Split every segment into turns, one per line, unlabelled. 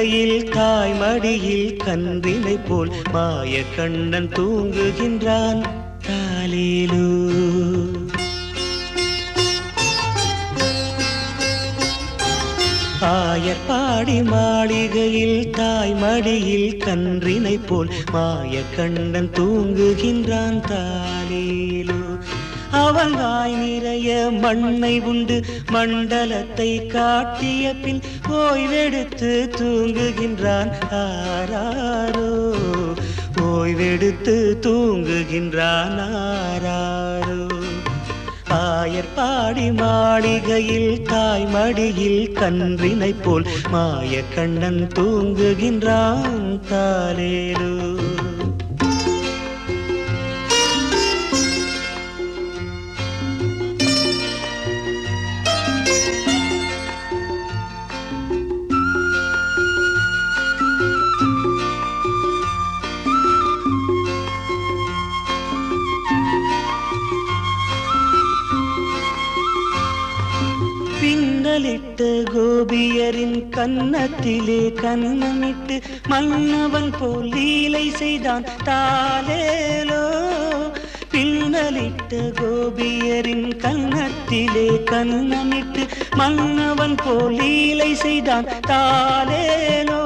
மாளிகையில் தாய் மடியில் கன்றினை போல் மாய கண்ணன் தூங்குகின்றான் தாலேலோ. ஆயர்பாடி மாளிகையில் தாய் மடியில் கன்றினை போல் மாய கண்ணன் தூங்குகின்றான் தாலேலோ. அவன் வாய் நிறைய மண்ணை உண்டு மண்டலத்தை காட்டிய பின் ஓய்வெடுத்து தூங்குகின்றான் ஆராரோ. ஓய்வெடுத்து தூங்குகின்றான் ஆராரோ. ஆயர்பாடி மாளிகையில் தாய் மடியில் கன்றினை போல் மாய கண்ணன் தூங்குகின்றான் தாலேலோ. பின்னலிட்டு கோபியரின் கன்னத்திலே கன்னமிட்டு மன்னவன் போல் லீலை செய்தான் தாலேலோ. பின்னலிட்டு கோபியரின் கன்னத்திலே கன்னமிட்டு மன்னவன் போல் லீலை செய்தான் தாலேலோ.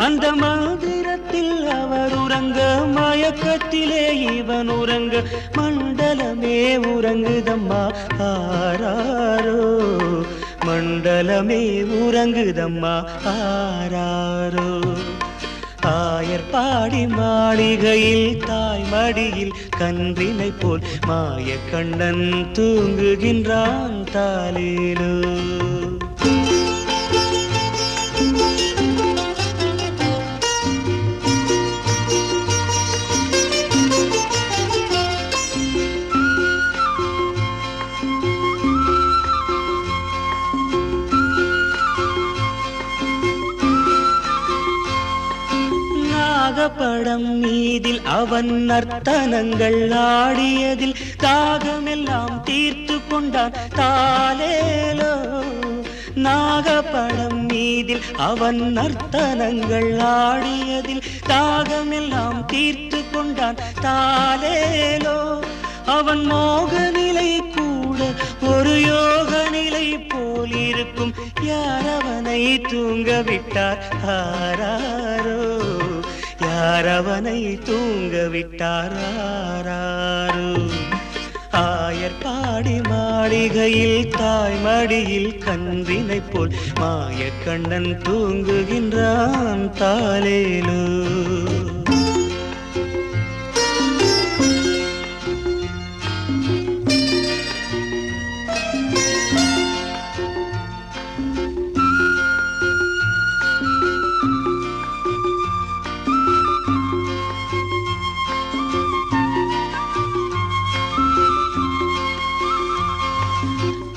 அந்த மந்திரத்தில் அவர் உறங்க மயக்கத்திலே இவன் உறங்க மண்டலமே உறங்குதம்மா ஆராரோ. மண்டலமே உறங்குதம்மா ஆராரோ. ஆயர்பாடி மாளிகையில் தாய் மடியில் கன்றினை போல் மாய கண்ணன் தூங்குகின்றான் தாலேலோ. படம் மீதில் அவன் நர்த்தனங்கள் ஆடியதில் தாகமெல்லாம் தீர்த்து கொண்டான் தாலேலோ. நாகப்படம் மீதில் அவன் நர்த்தனங்கள் ஆடியதில் தாகமெல்லாம் தீர்த்து கொண்டான் தாலேலோ. அவன் மோக நிலை கூட ஒரு யோக நிலை போல் இருக்கும். யார் அவனை தூங்க விட்டார் ஆராரோ. யார் அவனை தூங்க விட்டார் ஆராரோ. ஆயர்பாடி மாளிகையில் தாய் மடியில் கன்றினை போல் மாய கண்ணன் தூங்குகின்றான் தாலேலோ.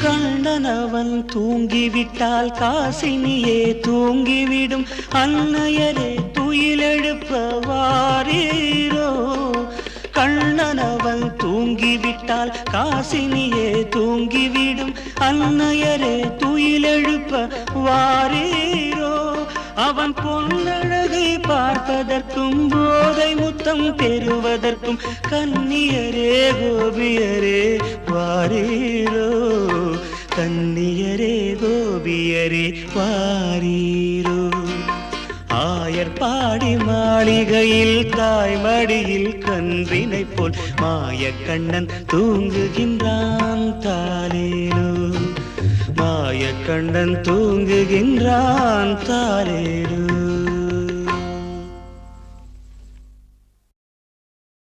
கண்ணனவன் தூங்கிவிட்டால் காசினியே தூங்கிவிடும். அன்னையரே துயிலெழுப்ப வாரீரோ. கண்ணனவன் தூங்கிவிட்டால் காசினியே தூங்கிவிடும். அன்னையரே துயிலெழுப்ப வாரீரோ. அவன் பொன்னழகை பார்ப்பதற்கும் போதை முத்தம் பெறுவதற்கும் கன்னியரே கோபியரே வாரீரோ. கன்னியரே கோபியரே வாரீரோ. ஆயர்பாடி மாளிகையில் தாய் மடியில் கன்றினை போல் மாய கண்ணன் தூங்குகின்றான் தாலேலோ. மாய கண்ணன் தூங்குகின்றான் தாலேலோ.